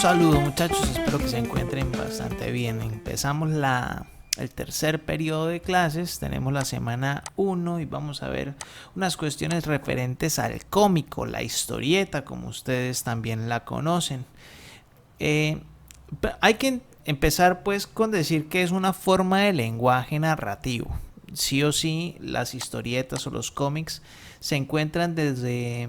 saludo muchachos, espero que se encuentren bastante bien. Empezamos el tercer periodo de clases, tenemos la semana 1 y vamos a ver unas cuestiones referentes al cómico, la historieta, como ustedes también la conocen. Hay que empezar pues con decir que es una forma de lenguaje narrativo. Sí o sí, las historietas o los cómics se encuentran desde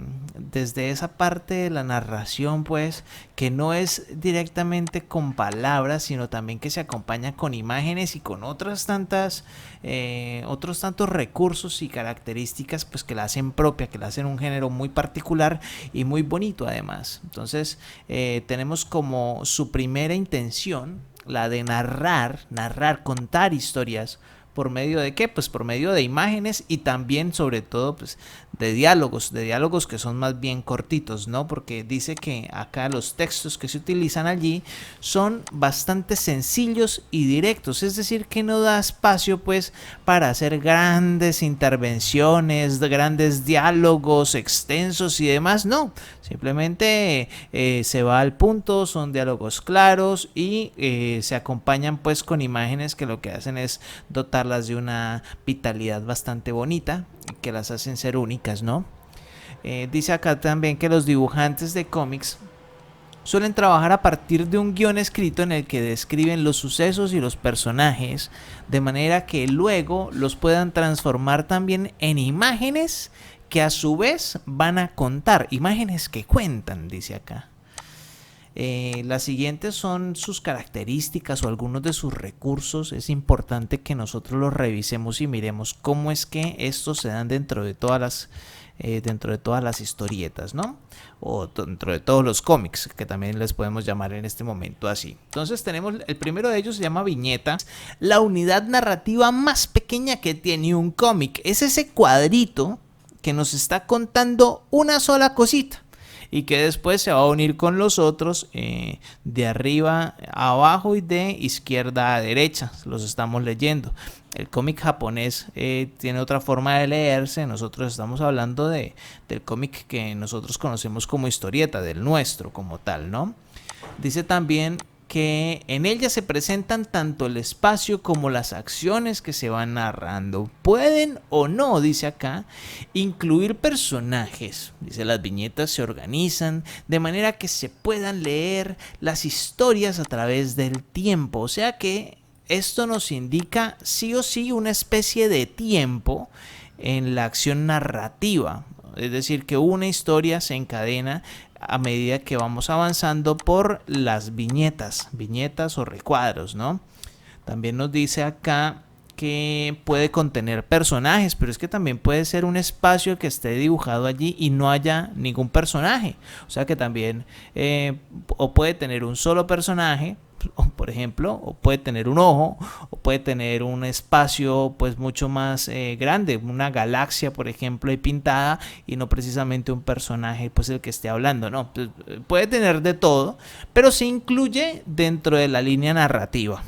esa parte de la narración, pues, que no es directamente con palabras, sino también que se acompaña con imágenes y con otros tantos recursos y características, pues, que la hacen propia, que la hacen un género muy particular y muy bonito además. Entonces, tenemos como su primera intención la de narrar, contar historias. ¿Por medio de qué? Pues por medio de imágenes y también sobre todo pues de diálogos que son más bien cortitos, ¿no? Porque dice que acá los textos que se utilizan allí son bastante sencillos y directos, es decir, que no da espacio pues para hacer grandes intervenciones, grandes diálogos extensos y demás, no, simplemente se va al punto, son diálogos claros y se acompañan pues con imágenes que lo que hacen es dotarlas de una vitalidad bastante bonita, que las hacen ser únicas, ¿no? Dice acá también que los dibujantes de cómics suelen trabajar a partir de un guión escrito en el que describen los sucesos y los personajes, de manera que luego los puedan transformar también en imágenes que a su vez van a contar, imágenes que cuentan, dice acá. Las siguientes son sus características o algunos de sus recursos. Es importante que nosotros los revisemos y miremos cómo es que estos se dan dentro de todas las historietas, ¿no? O dentro de todos los cómics, que también les podemos llamar en este momento así. Entonces tenemos, el primero de ellos se llama viñeta, la unidad narrativa más pequeña que tiene un cómic. Es ese cuadrito que nos está contando una sola cosita y que después se va a unir con los otros de arriba a abajo y de izquierda a derecha. Los estamos leyendo. El cómic japonés tiene otra forma de leerse. Nosotros estamos hablando del cómic que nosotros conocemos como historieta, del nuestro como tal, ¿no? Dice también que en ella se presentan tanto el espacio como las acciones que se van narrando. Pueden o no, dice acá, incluir personajes. Dice, las viñetas se organizan de manera que se puedan leer las historias a través del tiempo. O sea que esto nos indica sí o sí una especie de tiempo en la acción narrativa. Es decir, que una historia se encadena a medida que vamos avanzando por las viñetas o recuadros, ¿no? También nos dice acá que puede contener personajes, pero es que también puede ser un espacio que esté dibujado allí y no haya ningún personaje. O sea que también o puede tener un solo personaje, por ejemplo, o puede tener un ojo, o puede tener un espacio pues mucho más grande, una galaxia por ejemplo y pintada, y no precisamente un personaje pues el que esté hablando, no, pues, puede tener de todo, pero se incluye dentro de la línea narrativa.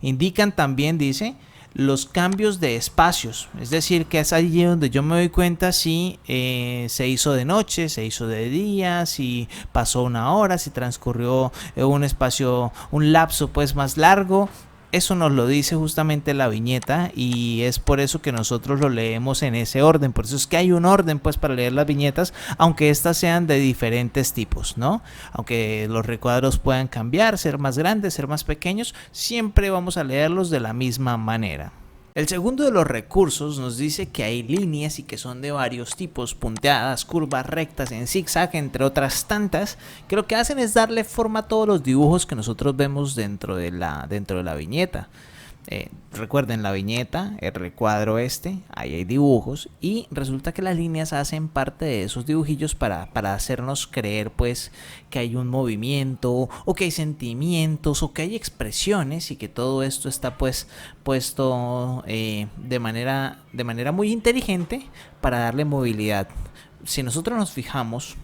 Indican también, dice, los cambios de espacios, es decir, que es allí donde yo me doy cuenta si se hizo de noche, se hizo de día, si pasó una hora, si transcurrió un lapso pues más largo. Eso nos lo dice justamente la viñeta y es por eso que nosotros lo leemos en ese orden. Por eso es que hay un orden pues para leer las viñetas, aunque estas sean de diferentes tipos, ¿no? Aunque los recuadros puedan cambiar, ser más grandes, ser más pequeños, siempre vamos a leerlos de la misma manera. El segundo de los recursos nos dice que hay líneas y que son de varios tipos, punteadas, curvas, rectas, en zigzag, entre otras tantas, que lo que hacen es darle forma a todos los dibujos que nosotros vemos dentro de la viñeta. Recuerden la viñeta, el recuadro ahí hay dibujos y resulta que las líneas hacen parte de esos dibujillos para hacernos creer pues que hay un movimiento o que hay sentimientos o que hay expresiones y que todo esto está pues puesto de manera muy inteligente para darle movilidad. Si nosotros nos fijamos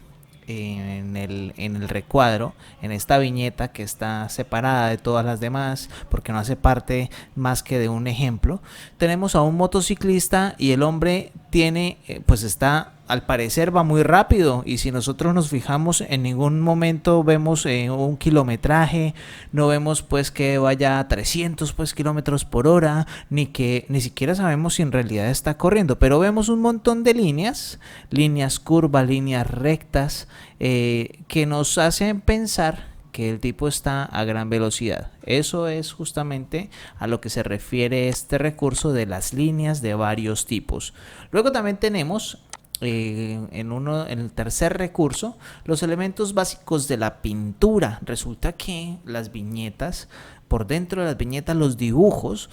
en el recuadro, en esta viñeta que está separada de todas las demás porque no hace parte más que de un ejemplo, tenemos a un motociclista y el hombre tiene, pues está, al parecer va muy rápido, y si nosotros nos fijamos, en ningún momento vemos un kilometraje, no vemos pues que vaya a 300 pues kilómetros por hora, ni siquiera sabemos si en realidad está corriendo, pero vemos un montón de líneas curvas, líneas rectas, que nos hacen pensar que el tipo está a gran velocidad. Eso es justamente a lo que se refiere este recurso de las líneas de varios tipos. Luego también tenemos en el tercer recurso, los elementos básicos de la pintura. Resulta que las viñetas, por dentro de las viñetas, los dibujos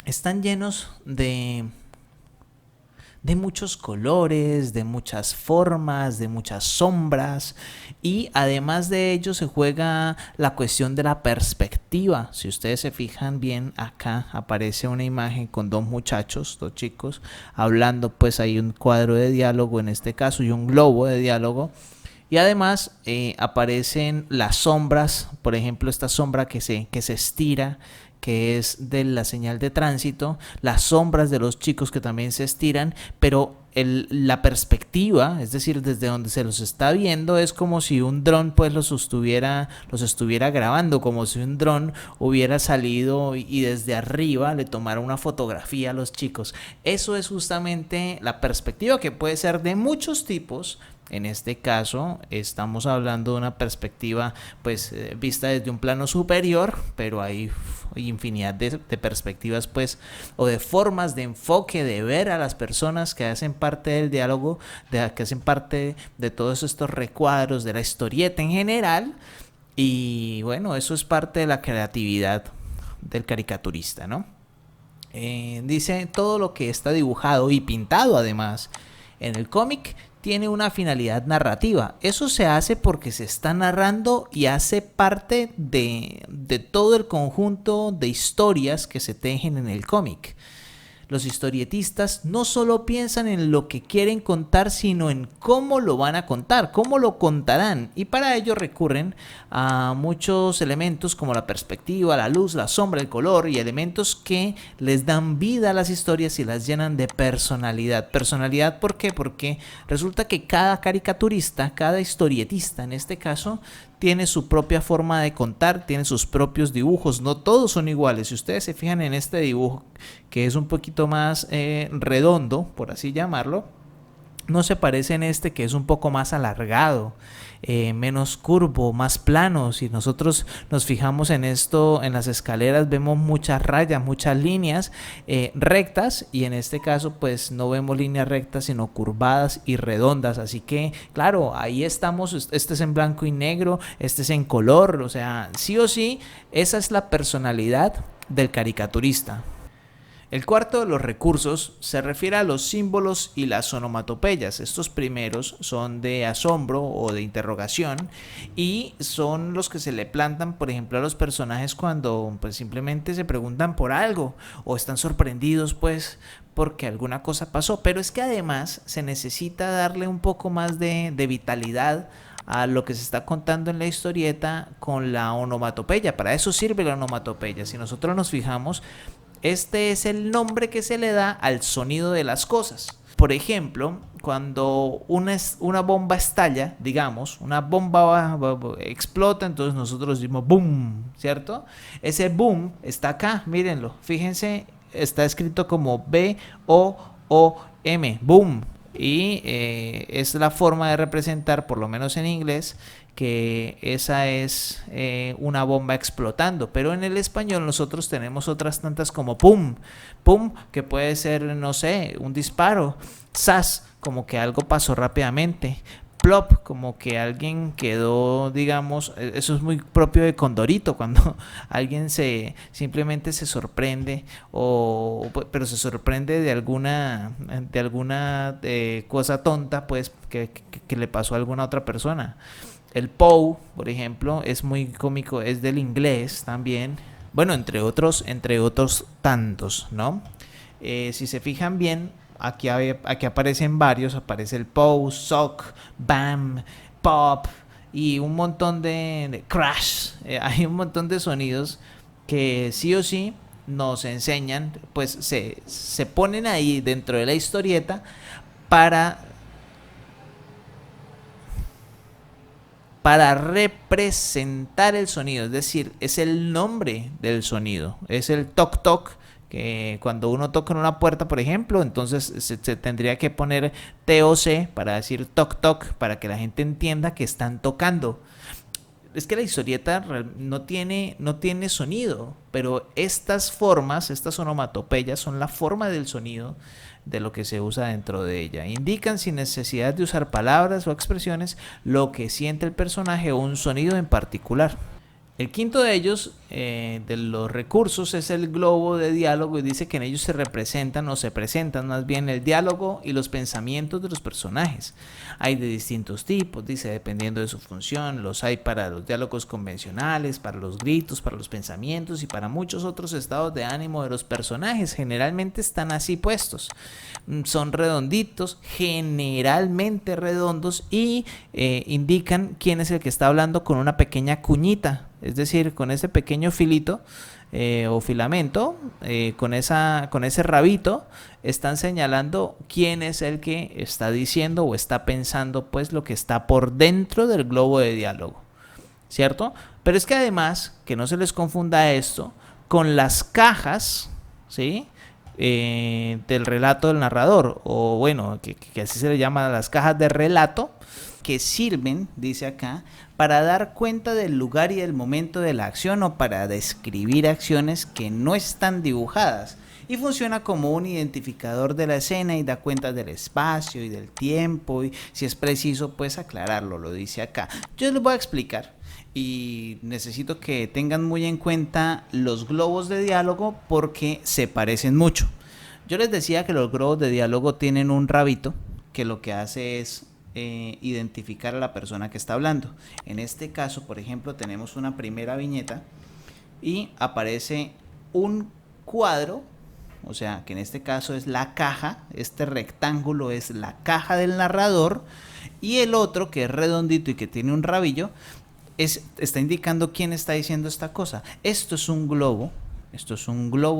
están llenos de muchos colores, de muchas formas, de muchas sombras, y además de ello se juega la cuestión de la perspectiva. Si ustedes se fijan bien, acá aparece una imagen con dos muchachos, dos chicos hablando, pues hay un cuadro de diálogo en este caso y un globo de diálogo. Y además aparecen las sombras, por ejemplo esta sombra que se estira, que es de la señal de tránsito, las sombras de los chicos que también se estiran, pero la perspectiva, es decir, desde donde se los está viendo, es como si un dron pues los estuviera grabando, como si un dron hubiera salido y desde arriba le tomara una fotografía a los chicos. Eso es justamente la perspectiva, que puede ser de muchos tipos. En este caso estamos hablando de una perspectiva pues vista desde un plano superior, pero hay infinidad de perspectivas pues, o de formas de enfoque de ver a las personas que hacen parte del diálogo, que hacen parte de todos estos recuadros, de la historieta en general. Y bueno, eso es parte de la creatividad del caricaturista, ¿no? Dice, todo lo que está dibujado y pintado además en el cómic tiene una finalidad narrativa. Eso se hace porque se está narrando y hace parte de todo el conjunto de historias que se tejen en el cómic. Los historietistas no solo piensan en lo que quieren contar, sino en cómo lo van a contar, cómo lo contarán. Y para ello recurren a muchos elementos como la perspectiva, la luz, la sombra, el color, y elementos que les dan vida a las historias y las llenan de personalidad. ¿Personalidad por qué? Porque resulta que cada caricaturista, cada historietista en este caso, tiene su propia forma de contar, tiene sus propios dibujos, no todos son iguales. Si ustedes se fijan en este dibujo, que es un poquito más redondo, por así llamarlo, no se parece en este, que es un poco más alargado, menos curvo, más plano. Si nosotros nos fijamos en esto, en las escaleras vemos muchas rayas, muchas líneas rectas, y en este caso pues no vemos líneas rectas sino curvadas y redondas. Así que claro, ahí estamos, este es en blanco y negro, este es en color, o sea, sí o sí, esa es la personalidad del caricaturista. El cuarto de los recursos se refiere a los símbolos y las onomatopeyas. Estos primeros son de asombro o de interrogación, y son los que se le plantan, por ejemplo, a los personajes cuando pues simplemente se preguntan por algo o están sorprendidos pues porque alguna cosa pasó. Pero es que además se necesita darle un poco más de vitalidad a lo que se está contando en la historieta con la onomatopeya. Para eso sirve la onomatopeya. Si nosotros nos fijamos, este es el nombre que se le da al sonido de las cosas. Por ejemplo, cuando una bomba estalla, digamos, una bomba explota, entonces nosotros decimos boom, ¿cierto? Ese boom está acá, mírenlo, fíjense, está escrito como B-O-O-M, boom. Y es la forma de representar, por lo menos en inglés, que esa es una bomba explotando. Pero en el español nosotros tenemos otras tantas como pum, pum, que puede ser, no sé, un disparo. Sas, como que algo pasó rápidamente. Plop, como que alguien quedó, digamos, eso es muy propio de Condorito, cuando alguien simplemente se sorprende, pero se sorprende de alguna cosa tonta, pues, que le pasó a alguna otra persona. El Pow, por ejemplo, es muy cómico, es del inglés también. Bueno, entre otros tantos, ¿no? Si se fijan bien, aquí aparecen varios, aparece el Pow, Sock, Bam, Pop y un montón de Crash. Hay un montón de sonidos que sí o sí nos enseñan, pues se ponen ahí dentro de la historieta para representar el sonido, es decir, es el nombre del sonido, es el toc toc, que cuando uno toca en una puerta, por ejemplo, entonces se tendría que poner TOC para decir toc toc, para que la gente entienda que están tocando. Es que la historieta no tiene sonido, pero estas formas, estas onomatopeyas son la forma del sonido de lo que se usa dentro de ella. Indican sin necesidad de usar palabras o expresiones lo que siente el personaje o un sonido en particular. El quinto de ellos, de los recursos, es el globo de diálogo, y dice que en ellos se representan o se presentan más bien el diálogo y los pensamientos de los personajes. Hay de distintos tipos, dice, dependiendo de su función. Los hay para los diálogos convencionales, para los gritos, para los pensamientos y para muchos otros estados de ánimo de los personajes. Generalmente están así puestos. Son redonditos, generalmente redondos, y indican quién es el que está hablando con una pequeña cuñita. Es decir, con ese pequeño filito o filamento, con ese rabito, están señalando quién es el que está diciendo o está pensando, pues, lo que está por dentro del globo de diálogo, ¿cierto? Pero es que además, que no se les confunda esto con las cajas, ¿sí?, del relato del narrador, o bueno, que así se le llama, las cajas de relato, que sirven, dice acá, para dar cuenta del lugar y del momento de la acción, o para describir acciones que no están dibujadas, y funciona como un identificador de la escena y da cuenta del espacio y del tiempo, y si es preciso, pues aclararlo, lo dice acá. Yo les voy a explicar, y necesito que tengan muy en cuenta los globos de diálogo porque se parecen mucho. Yo les decía que los globos de diálogo tienen un rabito que lo que hace es identificar a la persona que está hablando. En este caso, por ejemplo, tenemos una primera viñeta y aparece un cuadro, o sea, que en este caso es la caja, este rectángulo es la caja del narrador, y el otro, que es redondito y que tiene un rabillo, está indicando quién está diciendo esta cosa. Esto es un globo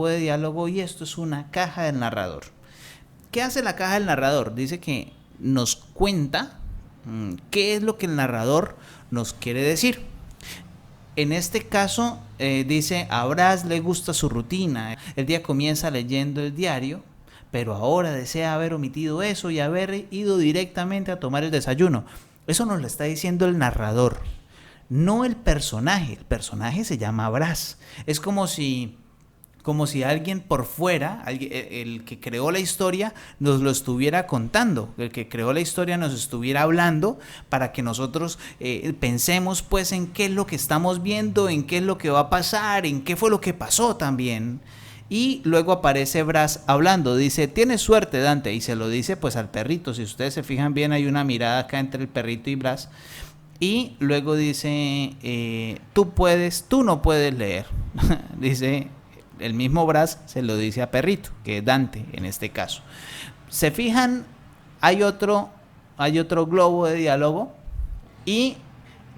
de diálogo, y esto es una caja del narrador. ¿Qué hace la caja del narrador? Dice que nos cuenta qué es lo que el narrador nos quiere decir. En este caso, dice, a Brass le gusta su rutina. El día comienza leyendo el diario, pero ahora desea haber omitido eso y haber ido directamente a tomar el desayuno. Eso nos lo está diciendo el narrador, no el personaje. El personaje se llama Brass. Es como si alguien por fuera, el que creó la historia, nos lo estuviera contando. El que creó la historia nos estuviera hablando para que nosotros pensemos, pues, en qué es lo que estamos viendo, en qué es lo que va a pasar, en qué fue lo que pasó también. Y luego aparece Brass hablando, dice, tienes suerte, Dante, y se lo dice pues al perrito. Si ustedes se fijan bien, hay una mirada acá entre el perrito y Brass. Y luego dice, tú no puedes leer. Dice, el mismo Brass se lo dice a perrito, que es Dante en este caso. Se fijan, hay otro globo de diálogo, y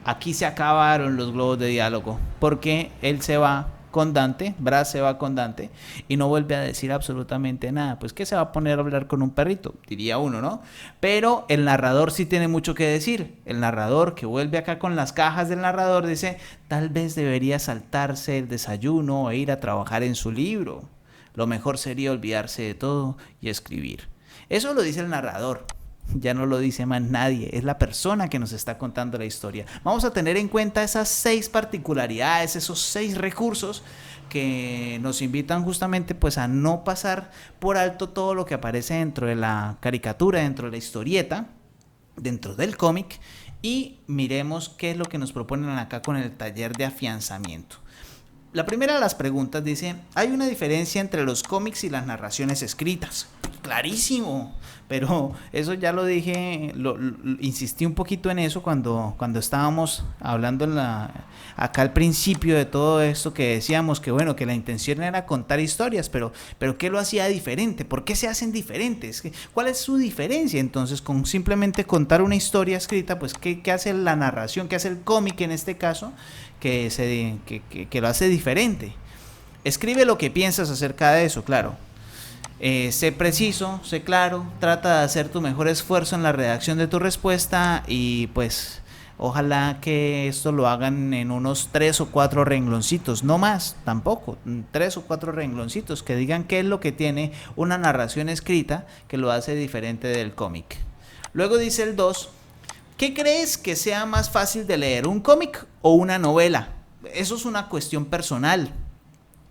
aquí se acabaron los globos de diálogo, porque él se va con Dante, Brass se va con Dante y no vuelve a decir absolutamente nada. Pues ¿qué se va a poner a hablar con un perrito? Diría uno, ¿no? Pero el narrador sí tiene mucho que decir. El narrador, que vuelve acá con las cajas del narrador, dice, tal vez debería saltarse el desayuno e ir a trabajar en su libro. Lo mejor sería olvidarse de todo y escribir. Eso lo dice el narrador. Ya no lo dice más nadie, es la persona que nos está contando la historia. Vamos a tener en cuenta esas 6 particularidades, esos 6 recursos que nos invitan justamente pues a no pasar por alto todo lo que aparece dentro de la caricatura, dentro de la historieta, dentro del cómic, y miremos qué es lo que nos proponen acá con el taller de afianzamiento. La primera de las preguntas dice, ¿hay una diferencia entre los cómics y las narraciones escritas? Clarísimo, pero eso ya lo dije, insistí un poquito en eso cuando estábamos hablando acá al principio de todo esto, que decíamos que bueno, que la intención era contar historias, pero ¿qué lo hacía diferente? ¿Por qué se hacen diferentes? ¿Cuál es su diferencia? Entonces, con simplemente contar una historia escrita, pues ¿qué hace la narración? ¿Qué hace el cómic en este caso? Que lo hace diferente. Escribe lo que piensas acerca de eso, claro. Sé preciso, sé claro, trata de hacer tu mejor esfuerzo en la redacción de tu respuesta y pues ojalá que esto lo hagan en unos 3 o 4 rengloncitos, no más, tampoco, 3 o 4 rengloncitos, que digan qué es lo que tiene una narración escrita que lo hace diferente del cómic. Luego dice el 2, ¿qué crees que sea más fácil de leer, un cómic o una novela? Eso es una cuestión personal.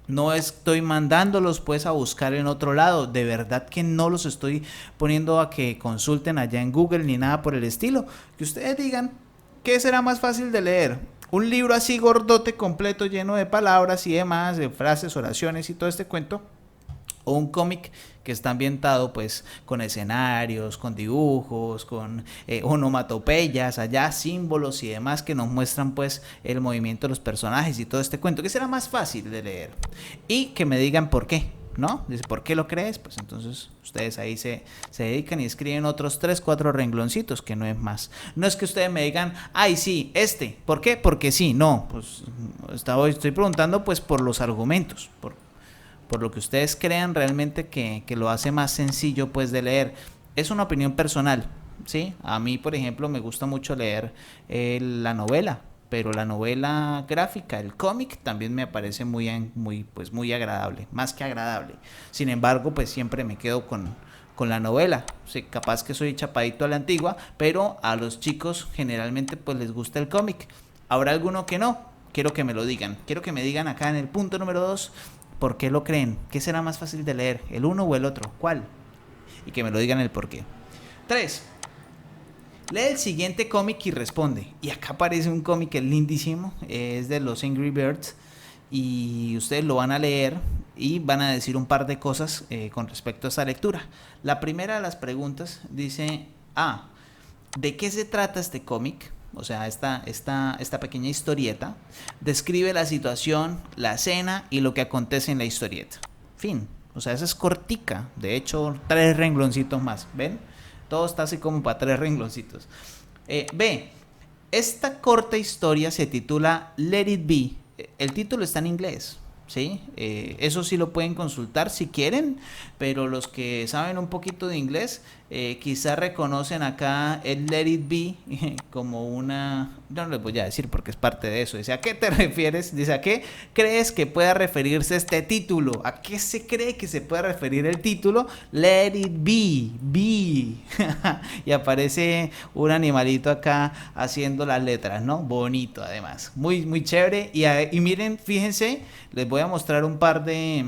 No estoy mandándolos pues a buscar en otro lado. De verdad que no los estoy poniendo a que consulten allá en Google ni nada por el estilo. Que ustedes digan qué será más fácil de leer. Un libro así gordote, completo, lleno de palabras y demás, de frases, oraciones y todo este cuento. O un cómic que está ambientado pues con escenarios, con dibujos, con onomatopeyas, allá símbolos y demás que nos muestran pues el movimiento de los personajes y todo este cuento, que será más fácil de leer. Y que me digan por qué, ¿no? Dice, ¿por qué lo crees? Pues entonces ustedes ahí se dedican y escriben otros 3, 4 rengloncitos, que no es más. No es que ustedes me digan, ay sí, ¿por qué? Porque sí, no, pues estoy preguntando pues por los argumentos, por lo que ustedes crean realmente que lo hace más sencillo pues de leer. Es una opinión personal, ¿sí? A mí, por ejemplo, me gusta mucho leer la novela, pero la novela gráfica, el cómic, también me parece muy agradable, más que agradable. Sin embargo, pues siempre me quedo con la novela. Sí, capaz que soy chapadito a la antigua, pero a los chicos generalmente pues les gusta el cómic. ¿Habrá alguno que no? Quiero que me lo digan. Quiero que me digan acá en el punto número 2, ¿por qué lo creen? ¿Qué será más fácil de leer? ¿El uno o el otro? ¿Cuál? Y que me lo digan el por qué. 3. Lee el siguiente cómic y responde. Y acá aparece un cómic lindísimo. Es de los Angry Birds. Y ustedes lo van a leer y van a decir un par de cosas con respecto a esta lectura. La primera de las preguntas dice, ¿de qué se trata este cómic? O sea, esta pequeña historieta describe la situación, la escena y lo que acontece en la historieta. Fin. O sea, esa es cortica. De hecho, 3 rengloncitos más. ¿Ven? Todo está así como para 3 rengloncitos. B. Esta corta historia se titula Let It Be. El título está en inglés. ¿Sí? Eso sí lo pueden consultar si quieren, pero los que saben un poquito de inglés quizá reconocen acá el Let It Be como una... No les voy a decir porque es parte de eso. Dice, ¿a qué te refieres? Dice, ¿a qué crees que pueda referirse este título? ¿A qué se cree que se puede referir el título? Let It Be, be. Y aparece un animalito acá haciendo las letras, ¿no? Bonito además, muy, muy chévere. Y miren, fíjense, les voy a mostrar un par de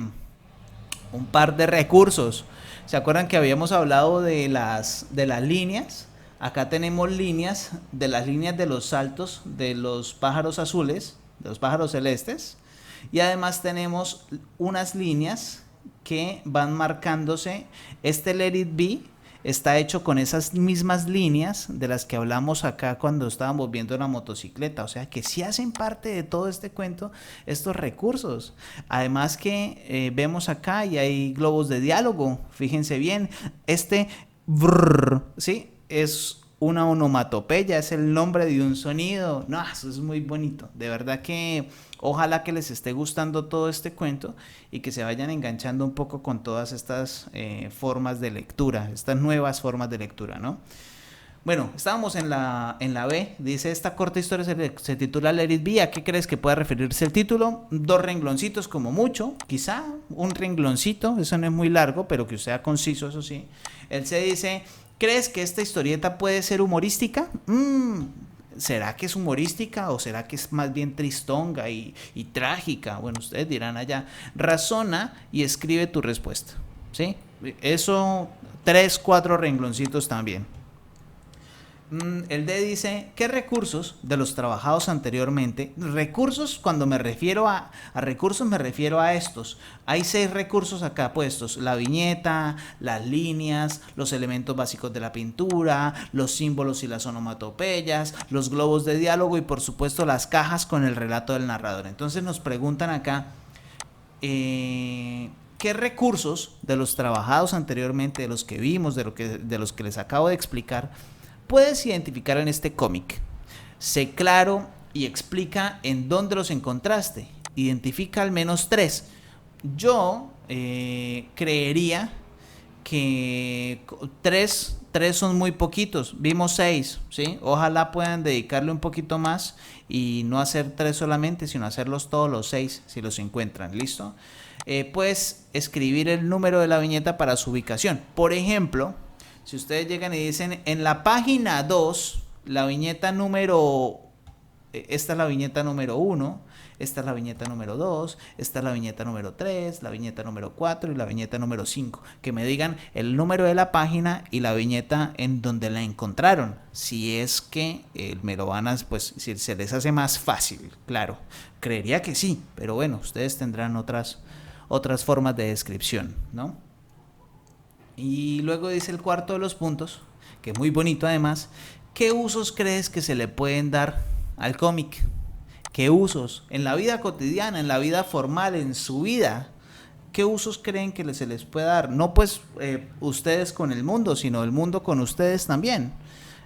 recursos. ¿Se acuerdan que habíamos hablado de las líneas? Acá tenemos líneas, de las líneas de los saltos de los pájaros azules, de los pájaros celestes. Y además tenemos unas líneas que van marcándose. Este Let It Be está hecho con esas mismas líneas de las que hablamos acá cuando estábamos viendo la motocicleta. O sea que sí hacen parte de todo este cuento estos recursos. Además que vemos acá y hay globos de diálogo. Fíjense bien, este brrr, ¿sí? Es una onomatopeya, es el nombre de un sonido. No, eso es muy bonito. De verdad que ojalá que les esté gustando todo este cuento y que se vayan enganchando un poco con todas estas formas de lectura, estas nuevas formas de lectura, ¿no? Bueno, estábamos en la B. Dice, esta corta historia se titula Let It Be. ¿A qué crees que pueda referirse el título? 2 rengloncitos como mucho, quizá un rengloncito, eso no es muy largo, pero que sea conciso, eso sí. El C dice, ¿crees que esta historieta puede ser humorística? ¿Será que es humorística o será que es más bien tristonga y trágica? Bueno, ustedes dirán allá. Razona y escribe tu respuesta, ¿sí? Eso, 3, 4 rengloncitos también. El D dice, ¿qué recursos de los trabajados anteriormente? Recursos, cuando me refiero a recursos, me refiero a estos. Hay 6 recursos acá puestos: la viñeta, las líneas, los elementos básicos de la pintura, los símbolos y las onomatopeyas, los globos de diálogo y por supuesto las cajas con el relato del narrador. Entonces nos preguntan acá, ¿qué recursos de los trabajados anteriormente, de los que vimos, de los que les acabo de explicar, puedes identificar en este cómic? Sé claro y explica en dónde los encontraste. Identifica al menos 3. Yo creería que tres son muy poquitos. Vimos seis, ¿sí? Ojalá puedan dedicarle un poquito más y no hacer tres solamente, sino hacerlos todos los seis si los encuentran. ¿Listo? Pues escribir el número de la viñeta para su ubicación. Por ejemplo, si ustedes llegan y dicen en la página 2 la viñeta número esta es la viñeta número 1, esta es la viñeta número 2, esta es la viñeta número 3, la viñeta número 4 y la viñeta número 5. Que me digan el número de la página y la viñeta en donde la encontraron. Si es que me lo van a, pues si se les hace más fácil, claro. Creería que sí, pero bueno, ustedes tendrán otras formas de descripción, ¿no? Y luego dice el cuarto de los puntos, que es muy bonito además. ¿Qué usos crees que se le pueden dar al cómic? ¿Qué usos? En la vida cotidiana, en la vida formal, en su vida. ¿Qué usos creen que se les puede dar? No pues ustedes con el mundo, sino el mundo con ustedes también.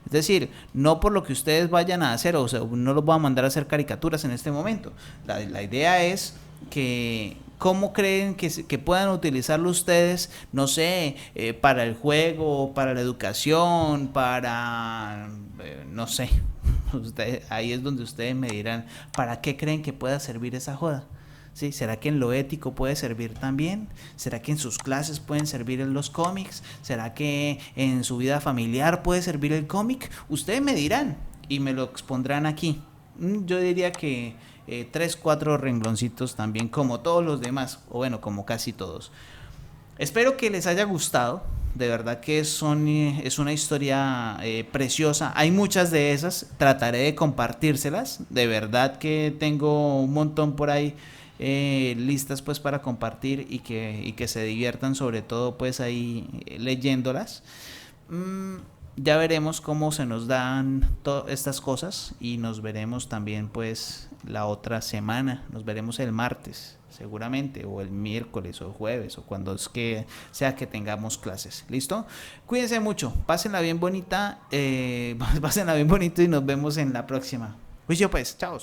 Es decir, no por lo que ustedes vayan a hacer, o sea, no los voy a mandar a hacer caricaturas en este momento. La idea es que cómo creen que puedan utilizarlo ustedes, no sé, para el juego, para la educación, para, no sé. Ahí es donde ustedes me dirán, ¿para qué creen que pueda servir esa joda? ¿Sí? ¿Será que en lo ético puede servir también? ¿Será que en sus clases pueden servir en los cómics? ¿Será que en su vida familiar puede servir el cómic? Ustedes me dirán y me lo expondrán aquí. Yo diría que 3, 4 rengloncitos también, como todos los demás, o bueno, como casi todos. Espero que les haya gustado. De verdad que es una historia preciosa. Hay muchas de esas. Trataré de compartírselas. De verdad que tengo un montón por ahí listas pues para compartir y que se diviertan sobre todo pues ahí leyéndolas. Ya veremos cómo se nos dan estas cosas y nos veremos también pues la otra semana. Nos veremos el martes seguramente, o el miércoles o jueves, o cuando es que sea que tengamos clases. ¿Listo? Cuídense mucho, pásenla bien bonita, pásenla bien bonito y nos vemos en la próxima. Juicio pues, chao.